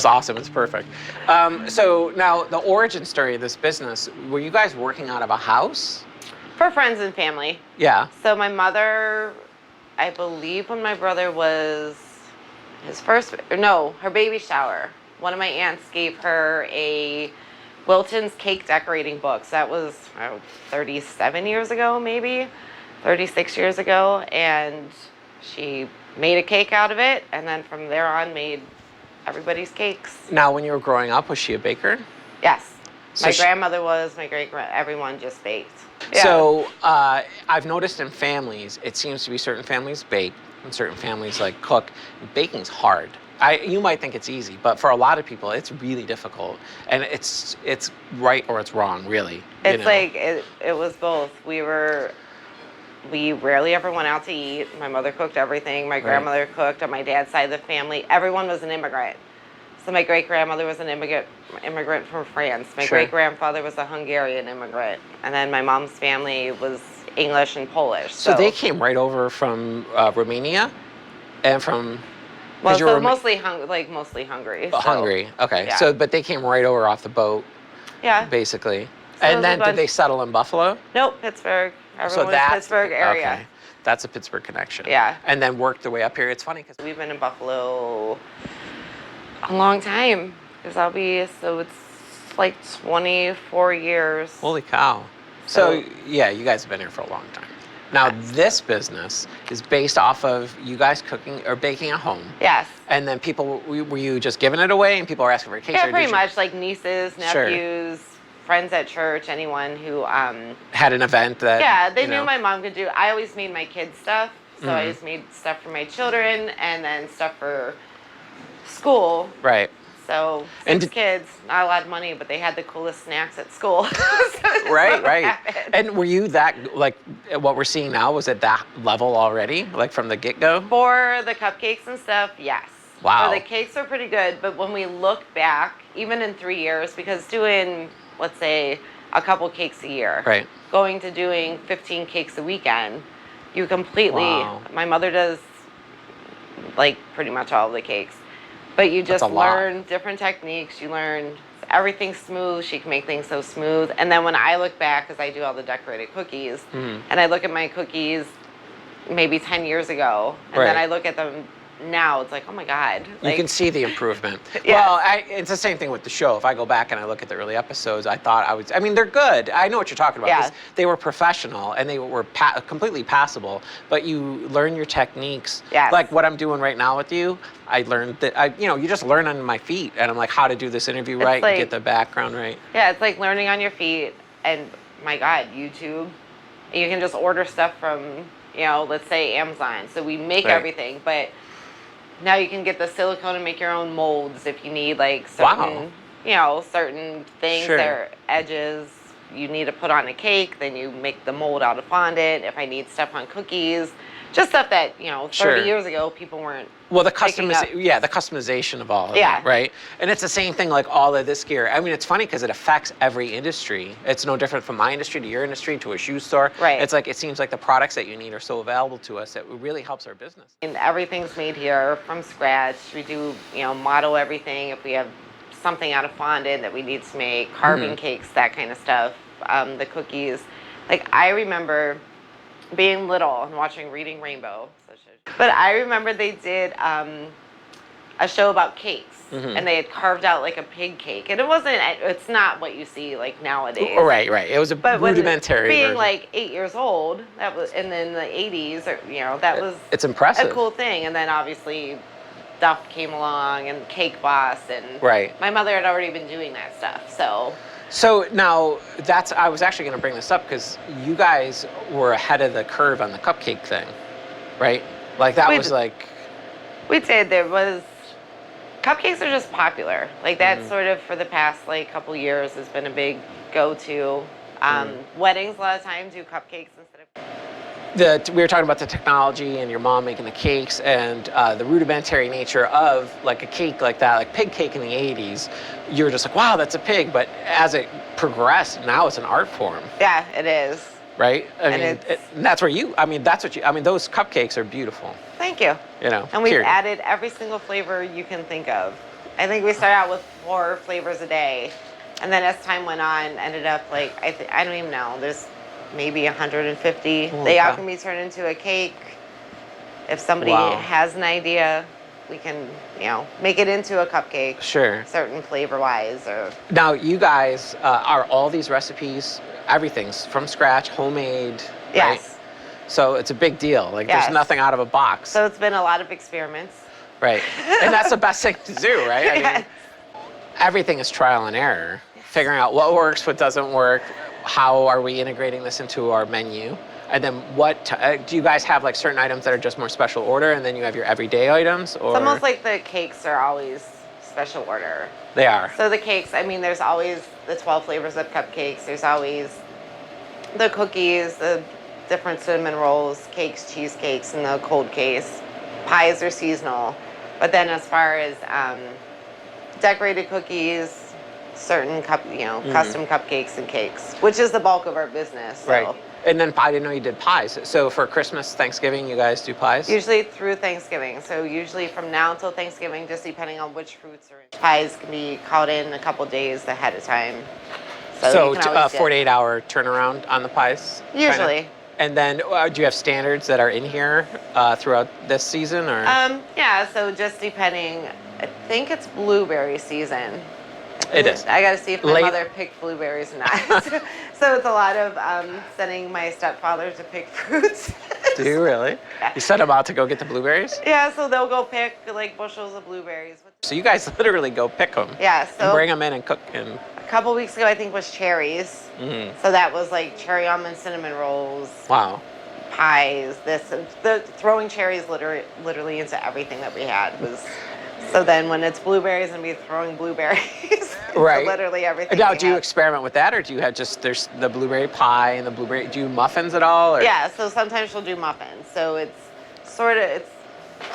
It's awesome. It's perfect. So now the origin story of this business, were you guys working out of a house? For friends and family. Yeah. So my mother, I believe when my brother was her baby shower, one of my aunts gave her a Wilton's cake decorating book. So that was 37 years ago, maybe 36 years ago. And she made a cake out of it. And then from there on made everybody's cakes. Now, when you were growing up, was she a baker? Yes. So My grandmother was, my everyone just baked. Yeah. So I've noticed in families, it seems to be certain families bake and certain families like cook. Baking's hard. You might think it's easy, but for a lot of people, it's really difficult. And it's right or it's wrong, really. It's like, it was both. We rarely ever went out to eat. My mother cooked everything. My grandmother cooked. On my dad's side of the family, everyone was an immigrant. So my great-grandmother was an immigrant from France. My great-grandfather was a Hungarian immigrant. And then my mom's family was English and Polish. So they came right over from Romania and from... Well, so mostly Hungary. Hungary, okay. Yeah. So, but they came right over off the boat, basically. So and then did they settle in Buffalo? Nope, Pittsburgh. Everyone was Pittsburgh area. Okay. That's a Pittsburgh connection. Yeah. And then worked their way up here. It's funny because we've been in Buffalo a long time. So it's like 24 years. Holy cow. So yeah, you guys have been here for a long time. Now this business is based off of you guys cooking or baking at home. Yes. And then people, were you just giving it away and people are asking for a cake? Yeah, pretty much, like nieces, nephews, friends at church, anyone who had an event that... Yeah, they knew my mom could do. I always made my kids stuff. So I just made stuff for my children and then stuff for school. Right. So six kids, not a lot of money, but they had the coolest snacks at school. Right. And were you that, like, what we're seeing now, was at that level already, like from the get-go? For the cupcakes and stuff, yes. Wow. So the cakes are pretty good, but when we look back, even in 3 years, because doing, let's say, a couple cakes a year, going to doing 15 cakes a weekend, you completely, my mother does, like, pretty much all of the cakes. But you just learn different techniques. You learn everything's smooth. She can make things so smooth. And then when I look back, because I do all the decorated cookies, and I look at my cookies maybe 10 years ago, and then I look at them now, it's like, oh my God. You can see the improvement. Well, it's the same thing with the show. If I go back and I look at the early episodes, I mean, they're good. I know what you're talking about. 'Cause they were professional and they were completely passable, but you learn your techniques. Like what I'm doing right now with you, I learned that, you just learn on my feet and I'm like, how to do this interview right, and get the background right. Yeah, it's like learning on your feet and my God, YouTube. You can just order stuff from, let's say Amazon. So we make everything, but now you can get the silicone and make your own molds if you need like certain, certain things, their edges you need to put on a cake, then you make the mold out of fondant. If I need stuff on cookies, just stuff that, 30 years ago people weren't. Well, the customization of all of it, right? And it's the same thing like all of this gear. I mean, it's funny because it affects every industry. It's no different from my industry to your industry to a shoe store. Right. It's like, it seems like the products that you need are so available to us that it really helps our business. And everything's made here from scratch. We do, model everything. If we have something out of fondant that we need to make, carving cakes, that kind of stuff, the cookies. Like, I remember being little and watching Reading Rainbow. But I remember they did a show about cakes, and they had carved out like a pig cake, and it's not what you see like nowadays. Right. It was a rudimentary being version. like 8 years old, that was, and then the 80s, that was it's impressive. A cool thing. And then obviously Duff came along and Cake Boss, and my mother had already been doing that stuff, So now I was actually going to bring this up because you guys were ahead of the curve on the cupcake thing, right? Like that was like... We did. Cupcakes are just popular. Like that sort of for the past like couple years has been a big go-to. Weddings a lot of times do cupcakes instead of... We were talking about the technology and your mom making the cakes and the rudimentary nature of like a cake like that, like pig cake in the 80s. You were just like, wow, that's a pig. But as it progressed, now it's an art form. Yeah, it is. Right? I mean, that's where those cupcakes are beautiful. Thank you. And we've added every single flavor you can think of. I think we started out with 4 flavors a day. And then as time went on, ended up like, I don't even know, there's maybe 150. They all can be turned into a cake. If somebody has an idea, we can, make it into a cupcake. Sure. Certain flavor-wise. Now, you guys, are all these recipes, everything's from scratch, homemade, right? Yes. So it's a big deal. Like, there's nothing out of a box. So it's been a lot of experiments. Right. And that's the best thing to do, right? I mean, everything is trial and error. Figuring out what works, what doesn't work, how are we integrating this into our menu, and then do you guys have like certain items that are just more special order, and then you have your everyday items? Or? It's almost like the cakes are always special order. They are. So the cakes, I mean, there's always the 12 flavors of cupcakes. There's always the cookies, the different cinnamon rolls, cakes, cheesecakes in the cold case. Pies are seasonal. But then as far as decorated cookies, certain custom cupcakes and cakes, which is the bulk of our business. So. Right. And then I didn't know you did pies. So for Christmas, Thanksgiving, you guys do pies? Usually through Thanksgiving. So usually from now until Thanksgiving, just depending on which fruits are in. Pies can be called in a couple days ahead of time. So a 48-hour turnaround on the pies? Usually. Kinda? And then do you have standards that are in here throughout this season? Or? Yeah, so just depending, I think it's blueberry season. It is. I got to see if my mother picked blueberries or not. So it's a lot of sending my stepfather to pick fruits. Do you really? Yeah. You send them out to go get the blueberries? Yeah, so they'll go pick like bushels of blueberries. So you guys literally go pick them? Yeah. So and bring them in and cook. And a couple weeks ago, I think was cherries. Mm-hmm. So that was like cherry almond cinnamon rolls. Wow. Pies. Throwing cherries literally into everything that we had was. So then when it's blueberries, and be throwing blueberries. Right. Literally everything. Now, do you experiment with that, or do you have there's the blueberry pie and the blueberry, do you muffins at all? Or? Yeah, so sometimes she'll do muffins. So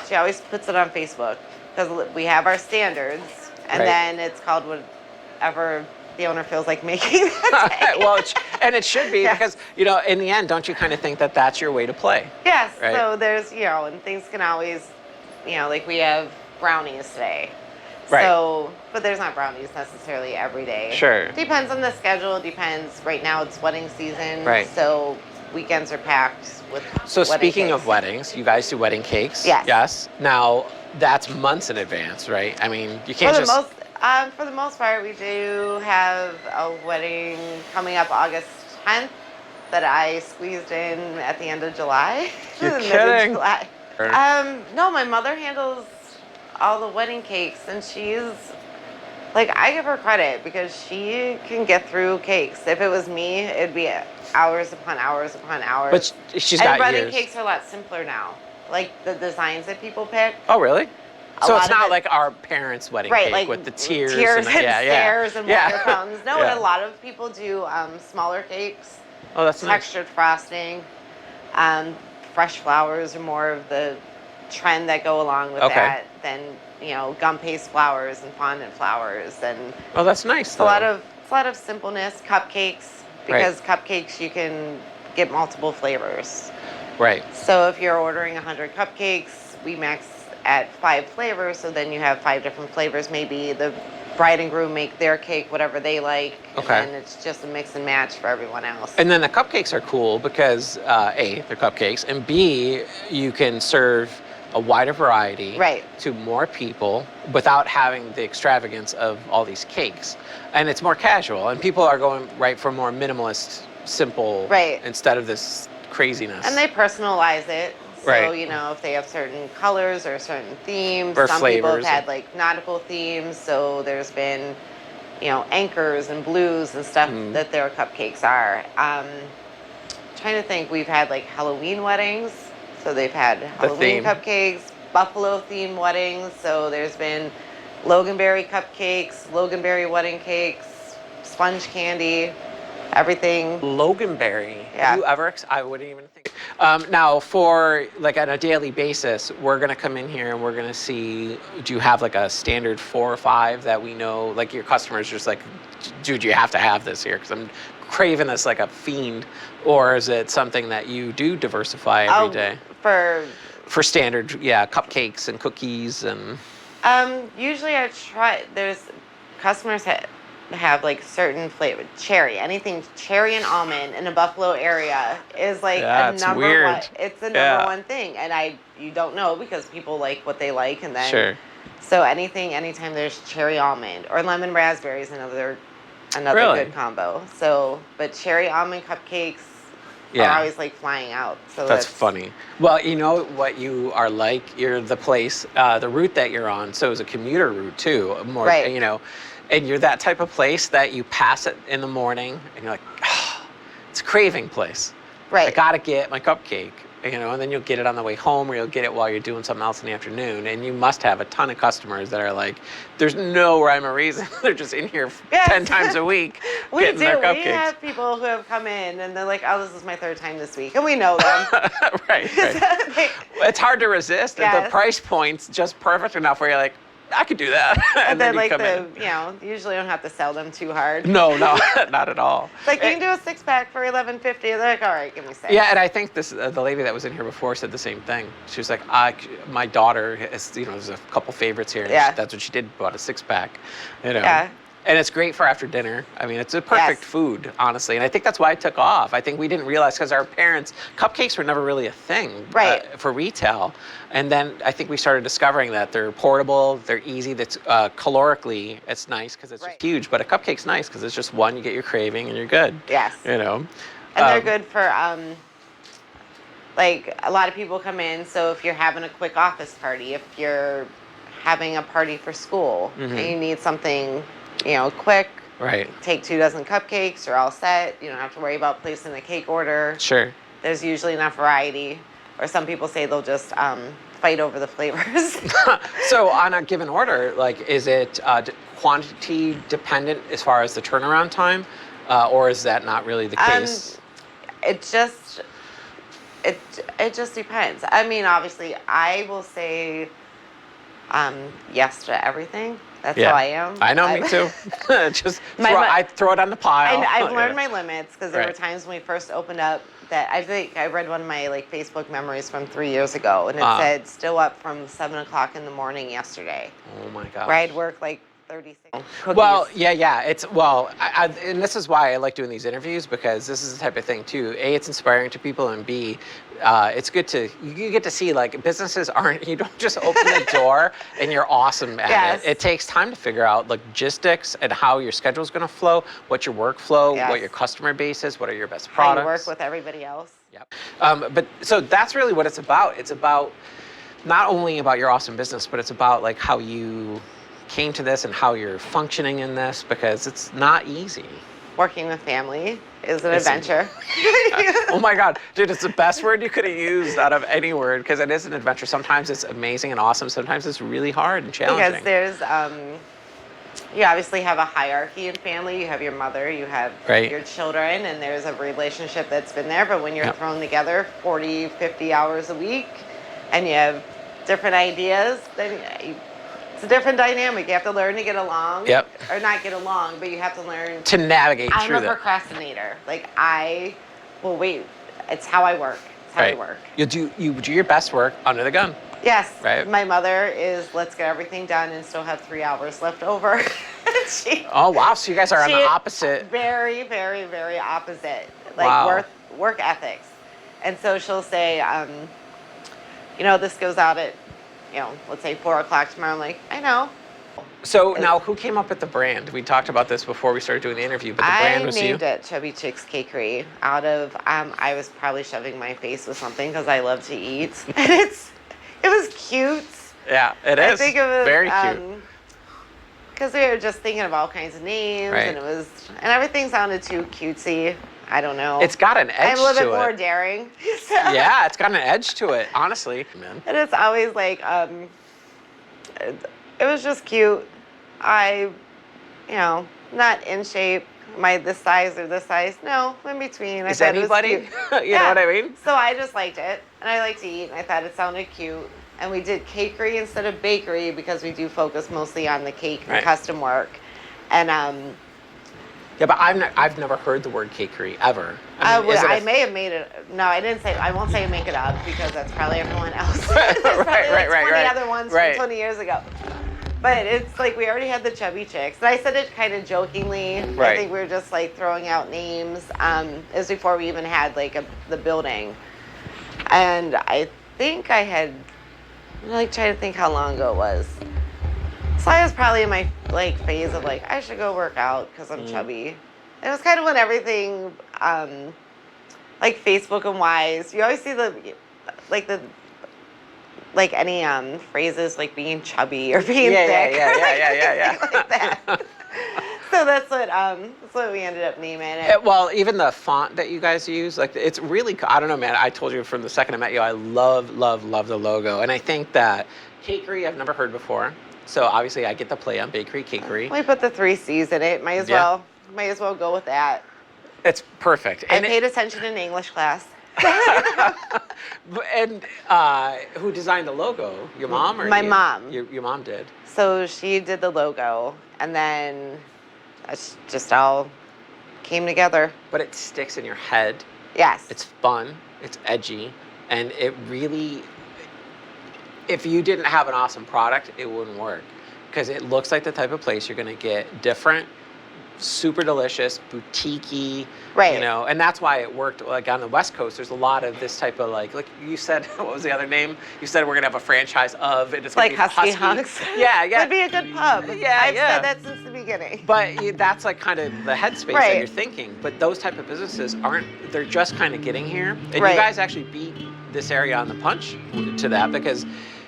she always puts it on Facebook, because we have our standards, and then it's called whatever the owner feels like making that day. Well, and it should be, because, in the end, don't you kind of think that that's your way to play? Yes, right? So there's, and things can always, like we have brownies today. Right. So, but there's not brownies necessarily every day. Sure. Depends on the schedule. Depends. Right now it's wedding season. Right. So weekends are packed with. So speaking of weddings, you guys do wedding cakes. Yes. Yes. Now that's months in advance, right? I mean, you can't for the most part, we do have a wedding coming up August 10th that I squeezed in at the end of July. You're kidding. July. No, my mother handles all the wedding cakes, and she's like, I give her credit because she can get through cakes. If it was me, it'd be hours upon hours upon hours. But she's got years. Wedding cakes are a lot simpler now. Like the designs that people pick. Oh, really? So it's not like our parents' wedding cake like with the tiers and stairs and water fountains. No, Yeah. A lot of people do smaller cakes. Oh, that's nice. Textured frosting. Fresh flowers are more of the trend that go along with that than gum paste flowers and fondant flowers. And that's nice. It's a lot of simpleness. Cupcakes, because cupcakes you can get multiple flavors. Right. So if you're ordering 100 cupcakes, we max at 5 flavors. So then you have 5 different flavors. Maybe the bride and groom make their cake whatever they like, and then it's just a mix and match for everyone else. And then the cupcakes are cool because A, they're cupcakes, and B, you can serve a wider variety to more people without having the extravagance of all these cakes. And it's more casual, and people are going for more minimalist, simple, instead of this craziness. And they personalize it. So, if they have certain colors or certain themes. Or some people have had like nautical themes, so there's been, anchors and blues and stuff that their cupcakes are. Trying to think, we've had like Halloween weddings. So they've had Halloween cupcakes, Buffalo themed weddings. So there's been Loganberry cupcakes, Loganberry wedding cakes, sponge candy, everything. Loganberry. Yeah. I wouldn't even think. Now for like on a daily basis, we're gonna come in here and we're gonna see, do you have like a standard 4 or 5 that we know, like your customers just like, dude, you have to have this here because I'm craving this like a fiend, or is it something that you do diversify every day? For standard, cupcakes and cookies and. Usually I try. There's customers have like certain flavor, cherry, anything cherry and almond in the Buffalo area is like a number weird. one. It's a number one thing, and you don't know because people like what they like, and then so anytime there's cherry almond or lemon raspberry is another good combo. So, but cherry almond cupcakes are always like flying out. So that's funny. Well, you know what you are like. You're the place, the route that you're on. So it's a commuter route too. More, you know. And you're that type of place that you pass it in the morning and you're like, oh, it's a craving place. Right. I gotta get my cupcake, you know, and then you'll get it on the way home or you'll get it while you're doing something else in the afternoon. And you must have a ton of customers that are like, there's no rhyme or reason. They're just in here 10 times a week getting their cupcakes. We have people who have come in and they're like, oh, this is my third time this week. And we know them. Right. It's hard to resist. The price point's just perfect enough where you're like, I could do that. And then like usually don't have to sell them too hard. No, not at all. It's like you can do a 6-pack for $11.50. They're like, all right, give me 6. Yeah, and I think this the lady that was in here before said the same thing. She was like, my daughter has, there's a couple favorites here. And that's what she did, bought a 6-pack. You know. Yeah. And it's great for after dinner. I mean, it's a perfect food, honestly. And I think that's why it took off. I think we didn't realize because our parents, cupcakes were never really a thing for retail. And then I think we started discovering that they're portable, they're easy, that's calorically, it's nice because it's just huge. But a cupcake's nice because it's just one, you get your craving and you're good. Yes. You know. And they're good for, like, a lot of people come in. So if you're having a quick office party, if you're having a party for school and you need something, quick. Right. Take 2 dozen cupcakes, you're all set. You don't have to worry about placing a cake order. Sure. There's usually enough variety. Or some people say they'll just fight over the flavors. So on a given order, like, is it quantity dependent as far as the turnaround time? Or is that not really the case? It just depends. I mean, obviously, I will say yes to everything. That's how I am. I know, me too. I throw it on the pile. I've learned my limits because there were times when we first opened up that I think I read one of my Facebook memories from 3 years ago, and it said still up from 7 o'clock in the morning yesterday. Oh my gosh. Where I'd work like 36 cookies. Well, and this is why I like doing these interviews, because this is the type of thing too. A, it's inspiring to people, and B, it's good you get to see, like, businesses you don't just open the door and you're awesome at it. It takes time to figure out logistics and how your schedule's going to flow, what your workflow, what your custer base is, what are your best products. How you work with everybody else. Yep. But so that's really what it's about. It's about not only about your awesome business, but it's about like how you came to this and how you're functioning in this, because it's not easy. Working with family is an adventure. Oh my God, dude, it's the best word you could have used out of any word, because it is an adventure. Sometimes it's amazing and awesome. Sometimes it's really hard and challenging. Because there's, you obviously have a hierarchy in family. You have your mother, you have your children, and there's a relationship that's been there. But when you're thrown together 40, 50 hours a week, and you have different ideas, then it's a different dynamic. You have to learn to get along. Yep. Or not get along, but you have to learn to navigate through that. I'm a procrastinator. Like, I will wait. It's how I work. It's how I work. You do your best work under the gun. Yes. Right. My mother is, let's get everything done and still have 3 hours left over. Oh, wow. So you guys are on the opposite. Very, very, very opposite. Like, work ethics. And so she'll say, this goes out at, let's say 4 o'clock tomorrow. I'm like, I know. So now, who came up with the brand? We talked about this before we started doing the interview, but the brand was you? I named it Chubby Chix Cakery out of, I was probably shoving my face with something because I love to eat. And it was cute. Yeah, it is. I think it was very cute. Because we were just thinking of all kinds of names, and everything sounded too cutesy. I don't know. It's got an edge to it. I'm a little bit more daring. Yeah, it's got an edge to it, honestly. Man. And it's always like, it was just cute. Not in shape, this size or this size. No, in between. Is anybody? You know what I mean? So I just liked it, and I like to eat, and I thought it sounded cute. And we did cakery instead of bakery because we do focus mostly on the cake and custom work. And yeah, but I've never heard the word cakery ever. I may have made it. No, I didn't say. I won't say make it up because that's probably everyone else. Right. 20 other ones from 20 years ago. But it's like we already had the Chubby Chicks. And I said it kind of jokingly. Right. I think we were just like throwing out names. It was before we even had like the building. And I think I had, I'm like trying to think how long ago it was. So I was probably in my like phase of like, I should go work out because I'm chubby. And it was kind of when everything, like Facebook and Wise, you always see like any phrases like being chubby or being thick. Yeah. Like that. So that's what we ended up naming it. Well, even the font that you guys use, like it's really, I don't know, man. I told you from the second I met you, I love the logo. And I think that Cakery I've never heard before. So obviously I get the play on bakery, Cakery. We put the 3 C's in it. Might as well go with that. It's perfect. I paid attention in English class. And who designed the logo? Your mom or my mom? Your mom did. So she did the logo, and then it's just all came together. But it sticks in your head. Yes. It's fun. It's edgy, and it really. If you didn't have an awesome product, it wouldn't work, because it looks like the type of place you're going to get different, super delicious, boutique-y, right. You know, and that's why it worked. Like on the West Coast, there's a lot of this type of like you said, what was the other name? You said we're gonna have a franchise of, and it's like gonna be Husky Hunks. Yeah. Would be a good pub. Yeah, I've said that since the beginning. But that's like kind of the headspace right. that you're thinking. But those type of businesses aren't. They're just kind of getting here, and right. you guys actually beat this area on the punch to that, because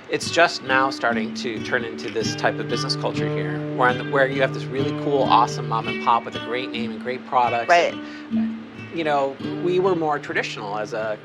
it's just now starting to turn into this type of business culture here, where you have this really cool, awesome mom and pop with a great name and great products. Right. And, you know, we were more traditional as a